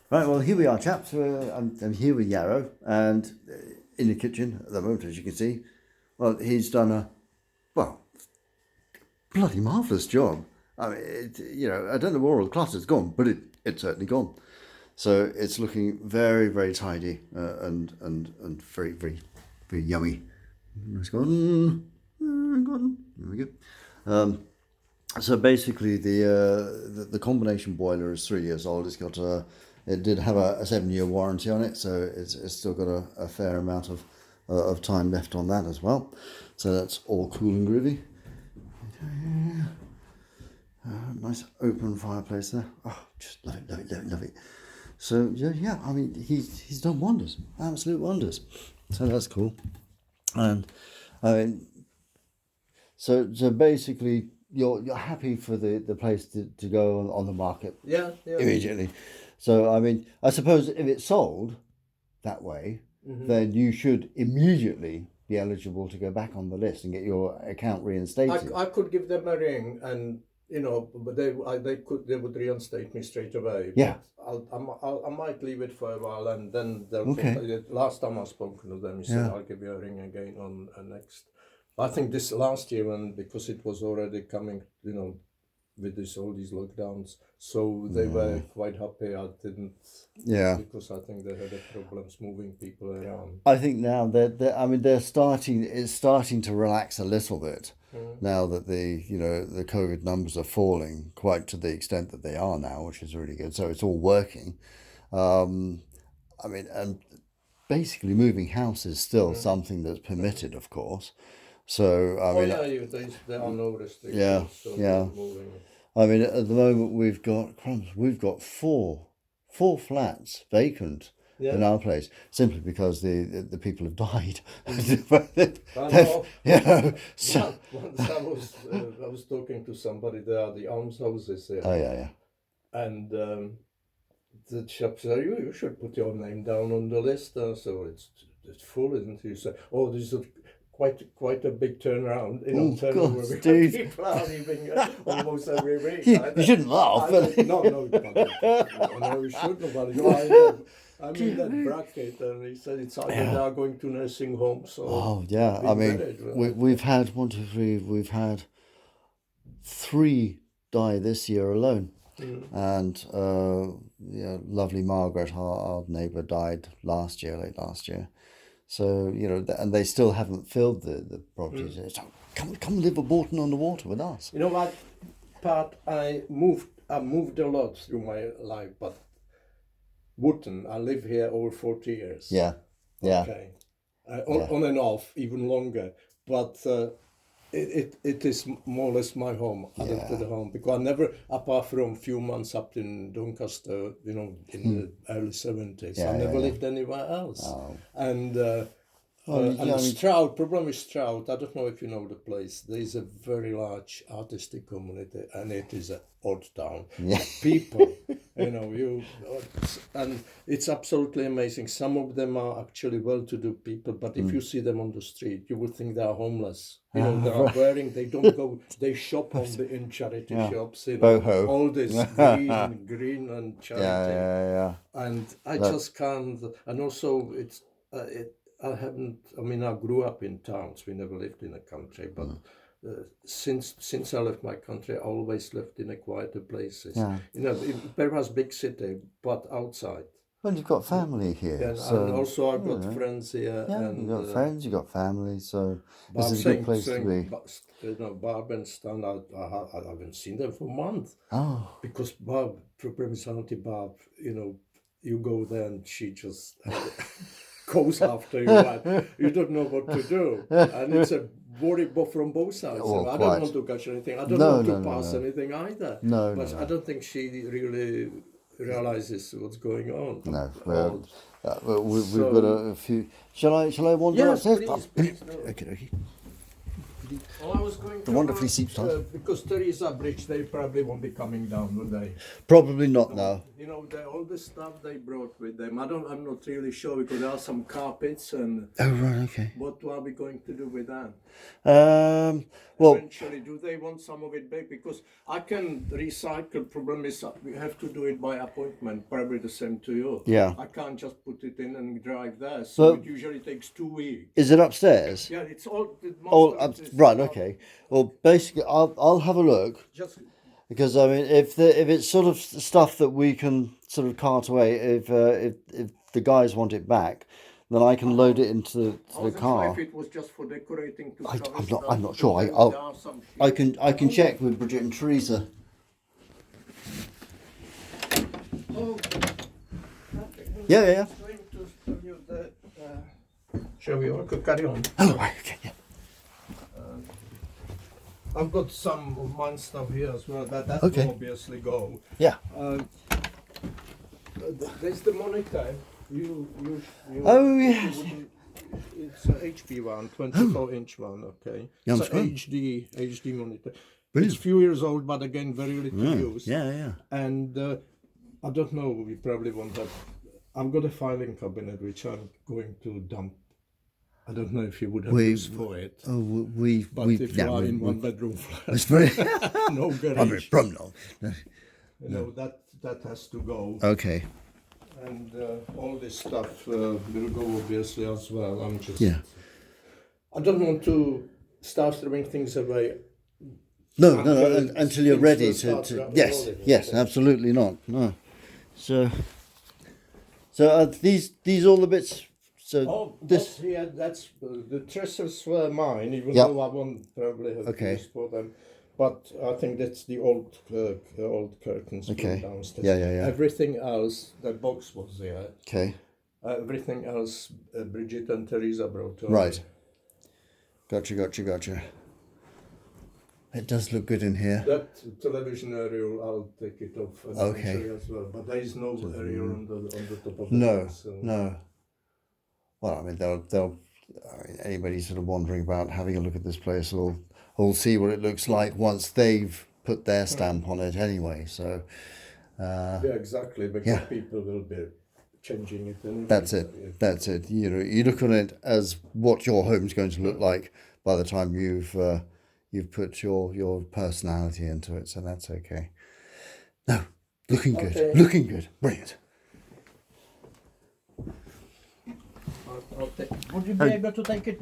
Right, well, here we are, chaps. I'm here with Yarrow, and in the kitchen at the moment, as you can see. Well, he's done a, well, bloody marvellous job. I mean, I don't know where all the clutter's gone, but it's certainly gone. So it's looking very, very tidy and very, very, very yummy. It's gone. Gone. There we go. So basically, the combination boiler is 3 years old. It's got it did have a 7-year warranty on it, so it's still got a fair amount of time left on that as well. So that's all cool and groovy. Nice open fireplace there. Oh, just love it, love it, love it, love it. So yeah, I mean he's done wonders, absolute wonders. So that's cool. And I mean, so basically you're happy for the place to go on the market Yeah. immediately. So I mean, I suppose if it's sold that way, then you should immediately be eligible to go back on the list and get your account reinstated. I could give them a ring, and but they would reinstate me straight away. Yeah. But I might leave it for a while, and then they'll. Okay. Last time I spoke to them, he said I'll give you a ring again on next. I think this last year, because it was already coming, with all these lockdowns, so they were quite happy I didn't. Yeah. Because I think they had problems moving people around. I think now they're starting. It's starting to relax a little bit now that the COVID numbers are falling quite to the extent that they are now, which is really good. So it's all working. I mean, and basically moving house is still something that's permitted, of course. So I mean, there are no restrictions. Yeah, so yeah. Moving. I mean, at the moment we've got four flats vacant in our place, simply because the people have died. I know. So, Once I was talking to somebody there, the almshouses there. oh yeah. And the chap said, you should put your name down on the list. So it's full, isn't it? You say, oh, this is quite a big turnaround. God, where Steve. people are leaving almost every week. You shouldn't laugh. No, you shouldn't. I mean that bracket, and he said it's either they are going to nursing homes. So oh yeah, I mean we've had 1, 2, 3. We've had 3 die this year alone. And lovely Margaret, our neighbour, died late last year. So and they still haven't filled the properties. So come live at Bolton on the Water with us. You know what, Pat? I moved a lot through my life, but Wootton, I live here over 40 years. Yeah. Okay. On and off, even longer. But it is more or less my home. I lived at home because I never, apart from a few months up in Doncaster, in the early 70s, I never lived anywhere else. Oh. And Stroud, problem is Stroud, I don't know if you know the place. There is a very large artistic community, and it is an odd town. Yeah. People, and it's absolutely amazing. Some of them are actually well-to-do people, but if you see them on the street, you would think they are homeless. They are they don't go, they shop in charity shops. All this green and charity. Yeah. And I just can't. And also, I grew up in towns. We never lived in a country, but since I left my country, I always lived in a quieter places. Yeah. Perhaps big city, but outside. Well, you've got family here. Yeah, and also I've got friends here. Yeah, and, you've got friends, you've got family, so this is a good place to be. Barb and Stan, I haven't seen them for months. Oh. Because Barb, Princess Auntie Barb, you go there and she just goes after you, and you don't know what to do. And it's a worry from both sides. Oh, I don't want to catch anything. I don't want to pass anything either. But I don't think she really realizes what's going on. No, we've got a few. Shall I wander upstairs? Please. Okay. Well, I was going the wonderfully steep start. Because there is a bridge, they probably won't be coming down, will they? Probably not now. you know, all the stuff they brought with them. I'm not really sure because there are some carpets and. Oh right, okay. What are we going to do with that? Well, Eventually, do they want some of it back? Because I can recycle. Problem is, we have to do it by appointment. Probably the same to you. yeah. I can't just put it in and drive there. So Well, it usually takes 2 weeks. Is it upstairs? Yeah, it's all. Oh, right. Okay. Well, basically, I'll have a look. Just Because I mean, if it's sort of stuff that we can sort of cart away, if the guys want it back, then I can load it into the car. If it was just for decorating. I'm not sure. I can check with Bridget and Teresa. Oh, Yeah. I'm going to tell you that. Shall we? I could carry on. Oh, right. Okay. Yeah. I've got some of mine stuff here as well. That Okay. will obviously go. Yeah. There's the monitor. You Oh yes. It's a HP one, 24-inch one. Okay. Yeah, it's I'm a HD monitor. Brilliant. It's a few years old, but again very little use. Yeah. And I don't know. We probably won't have. I've got a filing cabinet which I'm going to dump. I don't know if you would have use for it. Oh, But if you are in one bedroom flat, It's very. no I'm garage. from no. You know that has to go. Okay. And all this stuff will go obviously as well. I'm just. Yeah. I don't want to start throwing things away. No, until you're things ready will to. start Yes, rolling. yes, absolutely not. No. So are these all the bits? So Oh, this. that's the trestles were mine, even Yep. though I won't probably have Okay. use for them. But I think that's the old curtains Okay. from downstairs. Yeah. Everything else, the box was there. Okay. Everything else, Bridget and Teresa brought over. Right. Gotcha. It does look good in here. That television aerial, I'll take it off and Okay. show you as well. But there is no aerial on the top of the No, house, so. no. Well, I mean, they'll. I mean, anybody sort of wandering about having a look at this place will see what it looks like once they've put their stamp on it anyway. So. Yeah, exactly. Because yeah. people will be changing it. Anyway. That's it. You know, you look on it as what your home's going to look like by the time you've put your personality into it. So that's okay. No, looking good. Okay. Looking good. Brilliant. Would you be able to take it?